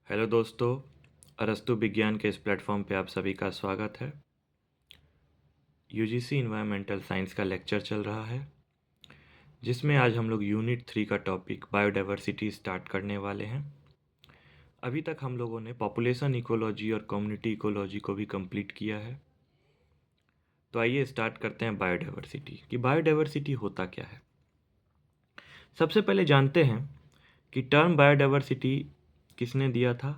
Hello दोस्तों, अरस्तु विज्ञान के इस प्लेटफॉर्म पे आप सभी का स्वागत है। यूजीसी इन्वायरमेंटल साइंस का लेक्चर चल रहा है, जिसमें आज हम लोग यूनिट 3 का टॉपिक बायोडाइवर्सिटी स्टार्ट करने वाले हैं। अभी तक हम लोगों ने पॉपुलेशन इकोलॉजी और कम्युनिटी इकोलॉजी को भी कंप्लीट किया है। तो आइए स्टार्ट करते हैं बायोडाइवर्सिटी कि बायोडाइवर्सिटी होता क्या है। सबसे पहले जानते हैं कि टर्म बायोडाइवर्सिटी किसने दिया था।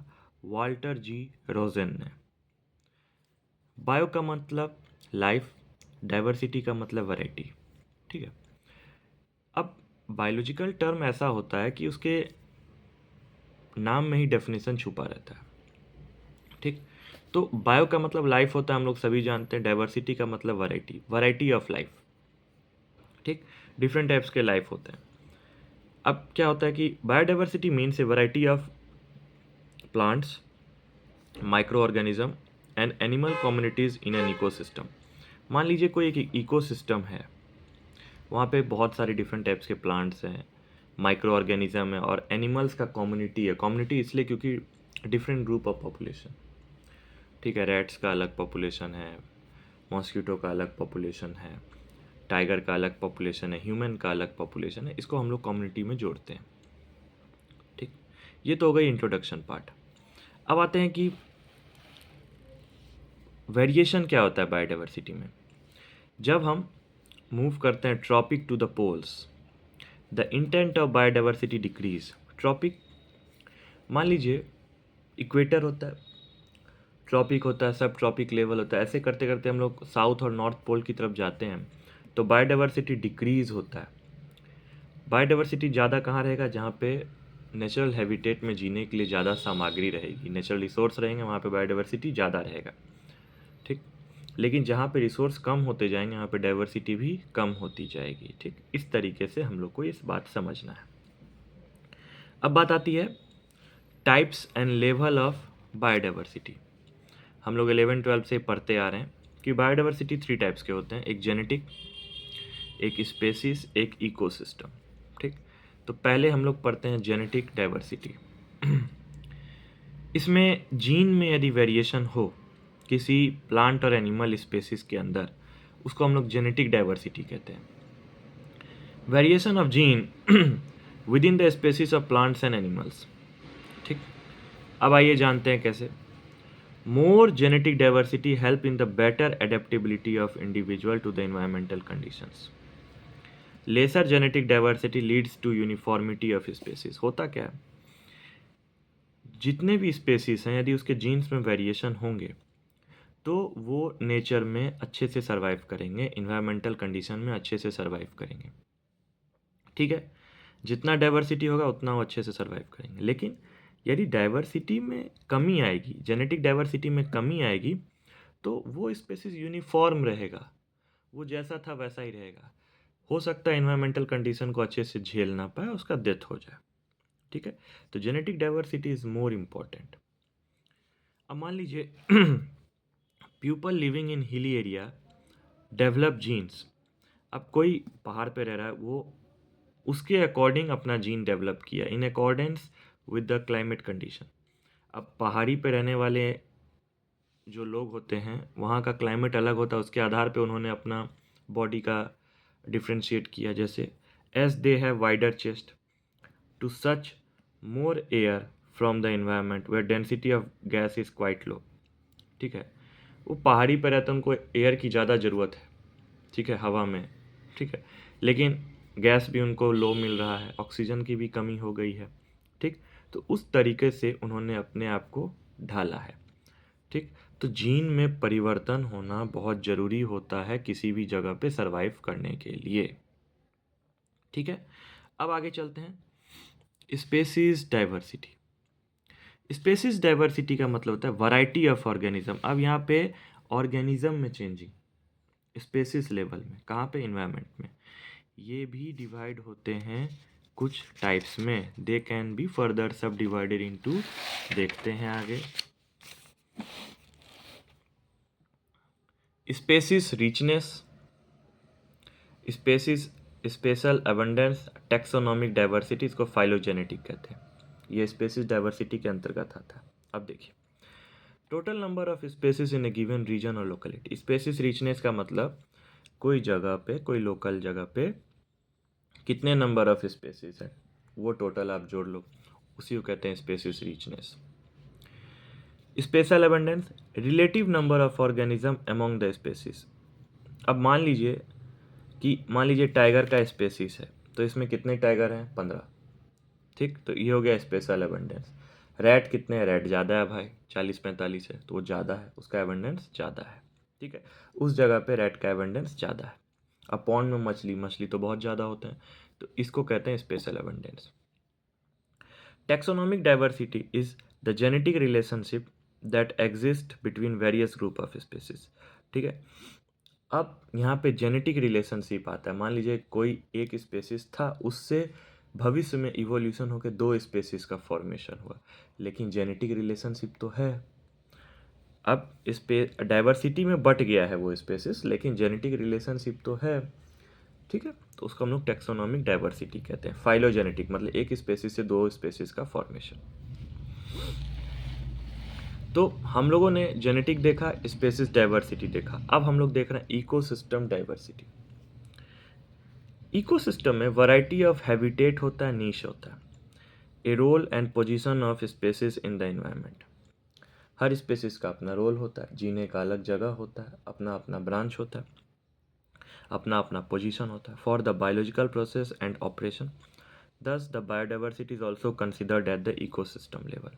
वाल्टर जी रोजेन ने। बायो का मतलब लाइफ, डाइवर्सिटी का मतलब वैरायटी। ठीक है। अब बायोलॉजिकल टर्म ऐसा होता है कि उसके नाम में ही डेफिनेशन छुपा रहता है। ठीक। तो बायो का मतलब लाइफ होता है, हम लोग सभी जानते हैं। डाइवर्सिटी का मतलब वैरायटी, वैरायटी ऑफ लाइफ। ठीक। डिफरेंट टाइप्स के लाइफ होते हैं। अब क्या होता है कि biodiversity means A variety of plants, micro organism and animal communities in an ecosystem. मान लीजिए कोई एक इकोसिस्टम है, वहाँ पे बहुत सारे डिफरेंट टाइप्स के प्लांट्स हैं, माइक्रो ऑर्गेनिज्म है और एनिमल्स का कम्युनिटी है। कम्युनिटी इसलिए क्योंकि डिफरेंट ग्रुप ऑफ पॉपुलेशन। ठीक है, रैट्स का अलग पॉपुलेशन है, मॉस्किटो का अलग पॉपुलेशन है, टाइगर का अलग पॉपुलेशन है, ह्यूमन का अलग पॉपुलेशन है। इसको हम लोग कम्युनिटी में जोड़ते हैं। ठीक। ये तो हो गई इंट्रोडक्शन पार्ट। अब आते हैं कि वेरिएशन क्या होता है बायोडाइवर्सिटी में। जब हम मूव करते हैं tropic to the poles, the intent of biodiversity decrease. Tropic, मान लीजिए इक्वेटर होता है, ट्रॉपिक होता है, सब ट्रॉपिक लेवल होता है। ऐसे करते करते हम लोग साउथ और नॉर्थ पोल की तरफ जाते हैं तो बायोडाइवर्सिटी डिक्रीज होता है। बायोडाइवर्सिटी ज़्यादा कहाँ रहेगा? जहाँ पे नेचुरल हैबिटेट में जीने के लिए ज़्यादा सामग्री रहेगी, नेचुरल रिसोर्स रहेंगे, वहाँ पे बायोडाइवर्सिटी ज़्यादा रहेगा। ठीक। लेकिन जहाँ पे रिसोर्स कम होते जाएंगे वहाँ पे डाइवर्सिटी भी कम होती जाएगी। ठीक। इस तरीके से हम लोग को इस बात समझना है। अब बात आती है types and level of biodiversity. हम लोग 11-12 से पढ़ते आ रहे हैं कि बायोडाइवर्सिटी 3 टाइप्स के होते हैं, एक जेनेटिक, एक स्पेसीज, एक इकोसिस्टम। ठीक। तो पहले हम लोग पढ़ते हैं जेनेटिक डाइवर्सिटी। इसमें जीन में यदि वेरिएशन हो किसी प्लांट और एनिमल स्पेसीज के अंदर, उसको हम लोग जेनेटिक डाइवर्सिटी कहते हैं। Variation of gene with in the species of plants and animals. ठीक। अब आइए जानते हैं कैसे। मोर genetic diversity help in the better adaptability of individual to the environmental conditions. Lesser genetic diversity leads to uniformity of species. होता क्या है, जितने भी स्पेसीज हैं यदि उसके जीन्स में वेरिएशन होंगे तो वो नेचर में अच्छे से सर्वाइव करेंगे, इन्वायरमेंटल कंडीशन में अच्छे से सर्वाइव करेंगे। ठीक है, जितना डाइवर्सिटी होगा उतना वो अच्छे से सर्वाइव करेंगे। लेकिन यदि डाइवर्सिटी में कमी आएगी, जेनेटिक डाइवर्सिटी में कमी आएगी, तो वो स्पेसीज यूनिफॉर्म रहेगा, वो जैसा था वैसा ही रहेगा। हो सकता है इन्वायरमेंटल कंडीशन को अच्छे से झेल ना पाए, उसका डेथ हो जाए। ठीक है, तो genetic diversity is more important. अब मान लीजिए people living in hilly area develop jeans. अब कोई पहाड़ पे रह रहा है, वो उसके अकॉर्डिंग अपना जीन डेवलप किया in accordance with the climate condition. अब पहाड़ी पे रहने वाले जो लोग होते हैं वहाँ का क्लाइमेट अलग होता है, उसके आधार पे उन्होंने अपना बॉडी का डिफ्रेंशिएट किया। जैसे as they have wider chest to such more air from the environment where density of gas is quite low. ठीक है, वो पहाड़ी पर रहते हैं, उनको एयर की ज़्यादा ज़रूरत है। ठीक है, हवा में। ठीक है, लेकिन गैस भी उनको लो मिल रहा है, ऑक्सीजन की भी कमी हो गई है। ठीक। तो उस तरीके से उन्होंने अपने आप को ढाला है। ठीक। तो जीन में परिवर्तन होना बहुत ज़रूरी होता है किसी भी जगह पे सरवाइव करने के लिए। ठीक है, अब आगे चलते हैं स्पेसीज डाइवर्सिटी। स्पेसीज डाइवर्सिटी का मतलब होता है वैरायटी ऑफ ऑर्गेनिज्म। अब यहाँ पे ऑर्गेनिज्म में चेंजिंग स्पेसीज लेवल में, कहाँ पे? इन्वायरमेंट में। ये भी डिवाइड होते हैं कुछ टाइप्स में। दे कैन बी फर्दर सब डिवाइडेड इनटू, देखते हैं आगे। Species richness, species special abundance, taxonomic diversity, इसको फाइलोजेनेटिक कहते हैं। ये स्पेसिस डाइवर्सिटी के अंतर्गत आता है। अब देखिए, total number of species in a given region और लोकेलिटी। स्पेसिस रिचनेस का मतलब कोई जगह पे, कोई लोकल जगह पे कितने नंबर ऑफ स्पेसिस है वो टोटल आप जोड़ लो, उसी को कहते हैं species richness. Special abundance, relative number of organism among the species. अब मान लीजिए टाइगर का स्पेसिस है, तो इसमें कितने टाइगर हैं? 15। ठीक, तो ये हो गया स्पेशल अबंडेंस। रैट कितने हैं? रैट ज़्यादा है भाई, 40-45 है, तो वो ज़्यादा है, उसका अबंडेंस ज़्यादा है। ठीक है, उस जगह पे रैट का अबंडेंस ज़्यादा है। अब पॉन्ड में मछली तो बहुत ज़्यादा होते हैं, तो इसको कहते हैं special abundance. Taxonomic diversity is the genetic relationship that exist between various group of species. ठीक है, अब यहाँ पे जेनेटिक रिलेशनशिप आता है। मान लीजिए कोई एक स्पेसिस था, उससे भविष्य में इवोल्यूशन होकर 2 स्पेसिस का फॉर्मेशन हुआ, लेकिन जेनेटिक रिलेशनशिप तो है। अब डाइवर्सिटी में बट गया है वो स्पेसिस, लेकिन जेनेटिक रिलेशनशिप तो है। ठीक है, तो उसको हम लोग टैक्सोनॉमिक डाइवर्सिटी कहते हैं। फाइलोजेनेटिक मतलब एक स्पेसिस से 2 स्पेसिस का फॉर्मेशन। तो हम लोगों ने जेनेटिक देखा, स्पेसिस डाइवर्सिटी देखा, अब हम लोग देख रहे हैं इकोसिस्टम डाइवर्सिटी। इकोसिस्टम में वैरायटी ऑफ हैबिटेट होता है, नीश होता है, a role and position of species in the environment. हर स्पेसिस का अपना रोल होता है, जीने का अलग जगह होता है, अपना अपना ब्रांच होता है, अपना अपना पोजीशन होता है for the biological process and operation. Thus the biodiversity is also considered at the ecosystem level.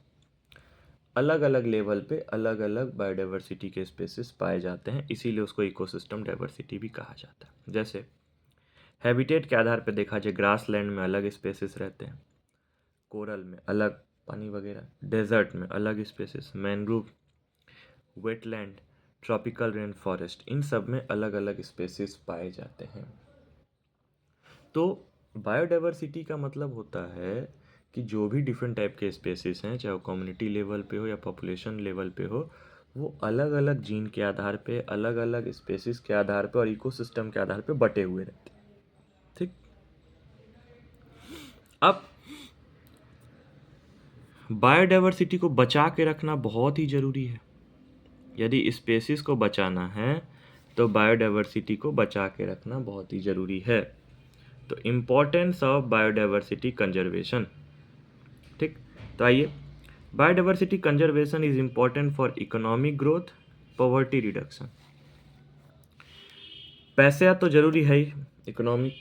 अलग अलग लेवल पे अलग अलग बायोडाइवर्सिटी के स्पेसिस पाए जाते हैं, इसीलिए उसको इकोसिस्टम डाइवर्सिटी भी कहा जाता है। जैसे हैबिटेट के आधार पर देखा जाए, ग्रास लैंड में अलग स्पेसिस रहते हैं, कोरल में अलग पानी वगैरह, डेजर्ट में अलग species, mangrove, wetland, tropical rain forest, इन सब में अलग अलग स्पेसिस पाए जाते हैं। तो बायोडाइवर्सिटी का मतलब होता है कि जो भी डिफरेंट टाइप के स्पेसिस हैं, चाहे वो कम्युनिटी लेवल पे हो या पॉपुलेशन लेवल पे हो, वो अलग अलग जीन के आधार पे, अलग अलग स्पेसिस के आधार पे और इकोसिस्टम के आधार पे बटे हुए रहते हैं। ठीक, अब बायोडाइवर्सिटी को बचा के रखना बहुत ही ज़रूरी है। यदि स्पेसिस को बचाना है तो बायोडाइवर्सिटी को बचा के रखना बहुत ही ज़रूरी है। तो इम्पोर्टेंस ऑफ बायोडाइवर्सिटी कंजर्वेशन। ठीक, तो आइए, biodiversity conservation is important for economic growth, poverty reduction. पैसा तो जरूरी है ही, इकोनॉमिक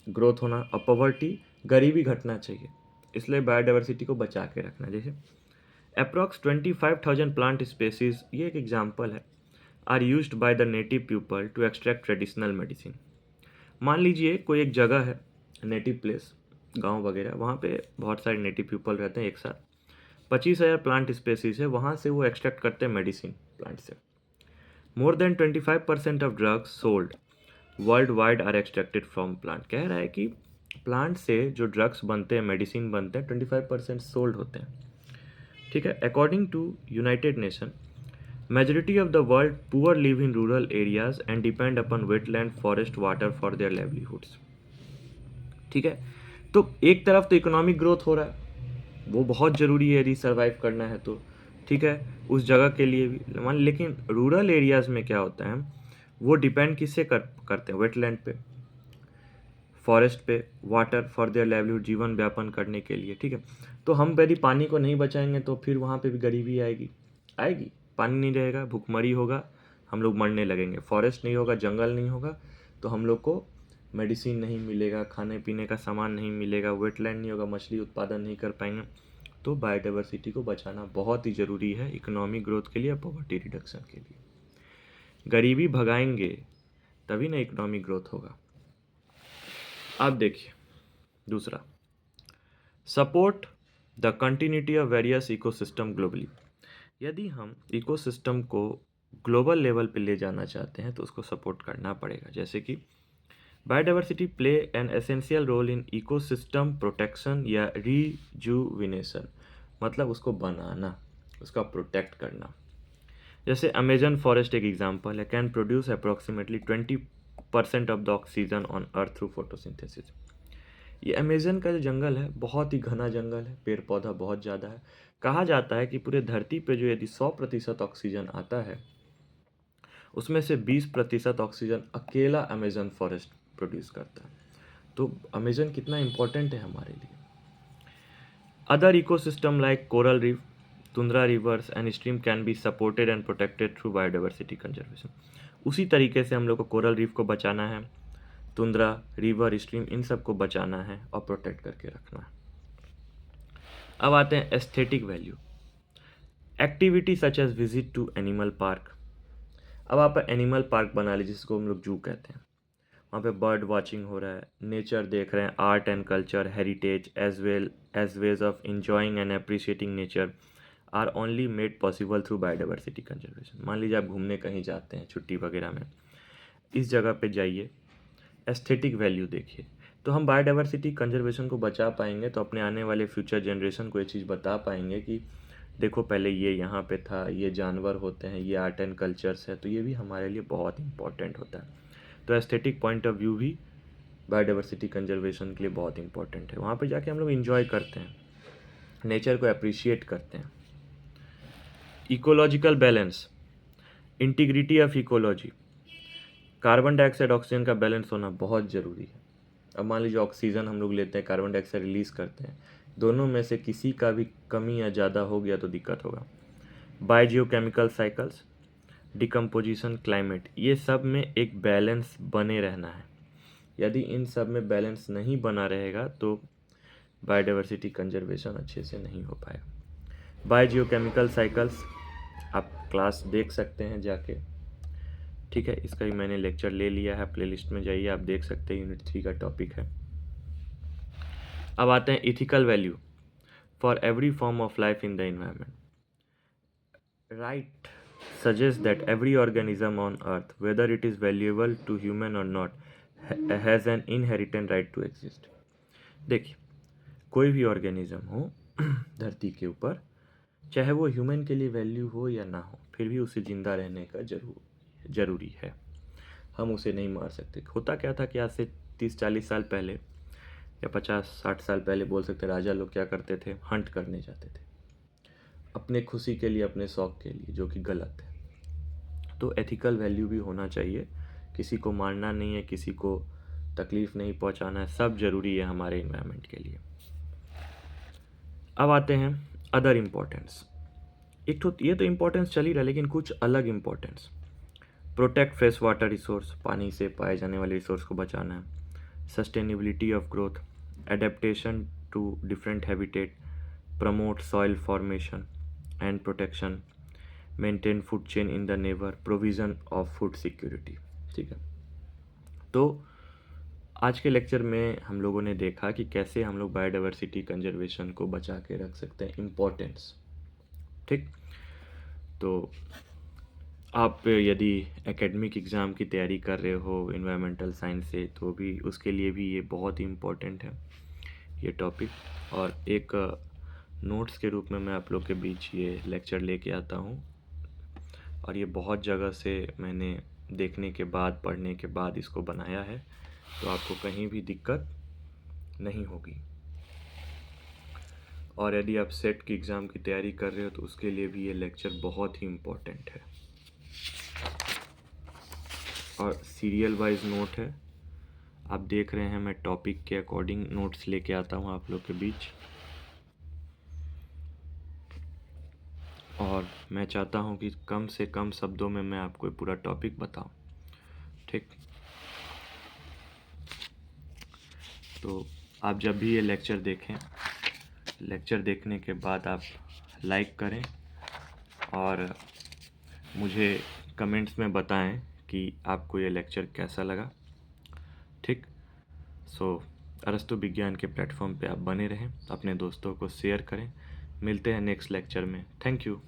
ग्रोथ होना, और पॉवर्टी, गरीबी घटना चाहिए, इसलिए बायोडाइवर्सिटी को बचा के रखना। जैसे अप्रॉक्स 25,000 प्लांट स्पेसीज, ये एक एग्जाम्पल है, are used by the native people to extract traditional medicine. मान लीजिए कोई एक जगह है, नेटिव प्लेस, गांव वगैरह, वहाँ पे बहुत सारे नेटिव पीपल रहते हैं एक साथ, 25,000 प्लांट स्पेसीज है, वहाँ से वो एक्सट्रैक्ट करते हैं मेडिसिन प्लांट से। More than 25% of drugs sold world wide are extracted from plant. कह रहा है कि प्लांट से जो ड्रग्स बनते हैं, मेडिसिन बनते हैं, 25% सोल्ड होते हैं। ठीक है, according to United Nation, majority of the world poor live in rural areas and depend upon wetland, forest, water for their livelihoods. ठीक है, तो एक तरफ तो इकोनॉमिक ग्रोथ हो रहा है, वो बहुत ज़रूरी है यदि सर्वाइव करना है तो। ठीक है, उस जगह के लिए भी मान, लेकिन रूरल एरियाज़ में क्या होता है, वो डिपेंड किससे करते हैं? वेटलैंड पे, फॉरेस्ट पे, वाटर फॉर देयर लाइवलीहुड, जीवन व्यापन करने के लिए। ठीक है, तो हम यदि पानी को नहीं बचाएंगे तो फिर वहाँ पे भी गरीबी आएगी, पानी नहीं रहेगा, भुखमरी होगा, हम लोग मरने लगेंगे। फॉरेस्ट नहीं होगा, जंगल नहीं होगा, तो हम लोग को मेडिसिन नहीं मिलेगा, खाने पीने का सामान नहीं मिलेगा, वेटलैंड नहीं होगा, मछली उत्पादन नहीं कर पाएंगे। तो बायोडाइवर्सिटी को बचाना बहुत ही ज़रूरी है इकोनॉमिक ग्रोथ के लिए, पॉवर्टी रिडक्शन के लिए। गरीबी भगाएंगे तभी ना इकोनॉमिक ग्रोथ होगा। अब देखिए दूसरा, support the continuity of various ecosystem globally. यदि हम इकोसिस्टम को ग्लोबल लेवल पे ले जाना चाहते हैं तो उसको सपोर्ट करना पड़ेगा। जैसे कि biodiversity play an essential role in ecosystem protection या रिजुविनेशन, मतलब उसको बनाना, उसका प्रोटेक्ट करना। जैसे अमेजन फॉरेस्ट एक एग्जांपल है, can produce approximately 20% of the oxygen on earth through photosynthesis. ये अमेज़न का जो जंगल है बहुत ही घना जंगल है, पेड़ पौधा बहुत ज़्यादा है। कहा जाता है कि पूरे धरती पे जो यदि 100% ऑक्सीजन आता है, उसमें से 20% ऑक्सीजन अकेला अमेज़न फॉरेस्ट प्रोड्यूस करता है। तो अमेज़न कितना इम्पोर्टेंट है हमारे लिए। Other ecosystem like coral reef, tundra reverse and stream can be supported and protected through biodiversity conservation. उसी तरीके से हम लोग को कोरल रीफ को बचाना है, तुंद्रा, रिवर, स्ट्रीम, इन सब को बचाना है और प्रोटेक्ट करके रखना है। अब आते हैं aesthetic value. Activity such as visit to animal park. अब आप एनिमल पार्क बना लीजिए, जिसको हम लोग जू कहते हैं। वहाँ पे बर्ड वॉचिंग हो रहा है, नेचर देख रहे हैं, art and culture, heritage as well as ways of enjoying and appreciating nature are only made possible through biodiversity conservation. मान लीजिए आप घूमने कहीं जाते हैं छुट्टी वगैरह में, इस जगह पे जाइए, एस्थेटिक वैल्यू देखिए, तो हम बायोडाइवर्सिटी कंजर्वेशन को बचा पाएंगे। तो अपने आने वाले फ्यूचर जनरेशन को ये चीज़ बता पाएंगे कि देखो पहले ये यहाँ पे था, ये जानवर होते हैं, ये आर्ट एंड कल्चर्स है। तो ये भी हमारे लिए बहुत इंपॉर्टेंट होता है। तो एस्थेटिक पॉइंट ऑफ व्यू भी बायोडाइवर्सिटी कंजर्वेशन के लिए बहुत इंपॉर्टेंट है। वहाँ पे जाके हम लोग इन्जॉय करते हैं, नेचर को अप्रिशिएट करते हैं। Ecological balance, integrity of ecology. Carbon dioxide oxygen का बैलेंस होना बहुत ज़रूरी है। अब मान लीजिए ऑक्सीजन हम लोग लेते हैं, कार्बन डाइऑक्साइड रिलीज़ करते हैं, दोनों में से किसी का भी कमी या ज़्यादा हो गया तो दिक्कत होगा। बायोजियोकेमिकल साइकिल्स, डिकम्पोजिशन, क्लाइमेट, ये सब में एक बैलेंस बने रहना है। यदि इन सब में बैलेंस नहीं बना रहेगा तो बायोडाइवर्सिटी कंजर्वेशन अच्छे से नहीं हो पाएगा। बायोजियोकेमिकल साइकिल्स आप क्लास देख सकते हैं जाके, ठीक है। इसका भी मैंने लेक्चर ले लिया है, प्लेलिस्ट में जाइए, आप देख सकते हैं, यूनिट 3 का टॉपिक है। अब आते हैं ethical value for every form of life in the environment. Right suggests that every organism on earth, whether it is valuable to human or not, has an inherent right to exist। देखिए, कोई भी organism हो धरती के ऊपर, चाहे वो human के लिए वैल्यू हो या ना हो, फिर भी उसे ज़िंदा रहने का ज़रूरी है। हम उसे नहीं मार सकते। होता क्या था कि आज से 30-40 साल पहले या 50-60 साल पहले बोल सकते, राजा लोग क्या करते थे, हंट करने जाते थे अपने खुशी के लिए, अपने शौक़ के लिए, जो कि गलत है। तो एथिकल वैल्यू भी होना चाहिए, किसी को मारना नहीं है, किसी को तकलीफ़ नहीं पहुंचाना है, सब ज़रूरी है हमारे इन्वायरमेंट के लिए। अब आते हैं अदर इम्पोर्टेंस। एक तो ये तो इम्पोर्टेंस चल ही रहा है, लेकिन कुछ अलग importance. Protect fresh water resource, पानी से पाए जाने वाले रिसोर्स को बचाना है। Sustainability of growth, adaptation to different habitat, promote soil formation and protection, maintain food chain in the neighbour, provision of food security. ठीक है, तो आज के लेक्चर में हम लोगों ने देखा कि कैसे हम लोग बायोडाइवर्सिटी कंजर्वेशन को बचा के रख सकते हैं, इम्पोर्टेंस। ठीक, तो आप यदि एकेडमिक एग्ज़ाम की तैयारी कर रहे हो एनवायरमेंटल साइंस से, तो भी उसके लिए भी ये बहुत ही इम्पोर्टेंट है ये टॉपिक। और एक नोट्स के रूप में मैं आप लोग के बीच ये लेक्चर लेके आता हूँ, और ये बहुत जगह से मैंने देखने के बाद, पढ़ने के बाद इसको बनाया है, तो आपको कहीं भी दिक्कत नहीं होगी। और यदि आप सेट की एग्ज़ाम की तैयारी कर रहे हो तो उसके लिए भी ये लेक्चर बहुत ही इम्पोर्टेंट है। और सीरियल वाइज नोट है, आप देख रहे हैं मैं टॉपिक के अकॉर्डिंग नोट्स लेके आता हूँ आप लोग के बीच, और मैं चाहता हूँ कि कम से कम शब्दों में मैं आपको पूरा टॉपिक बताऊँ। ठीक, तो आप जब भी ये लेक्चर देखें, लेक्चर देखने के बाद आप लाइक करें और मुझे कमेंट्स में बताएं कि आपको ये लेक्चर कैसा लगा। ठीक, सो अरस्तु विज्ञान के प्लेटफॉर्म पे आप बने रहें, अपने दोस्तों को शेयर करें। मिलते हैं नेक्स्ट लेक्चर में। Thank you.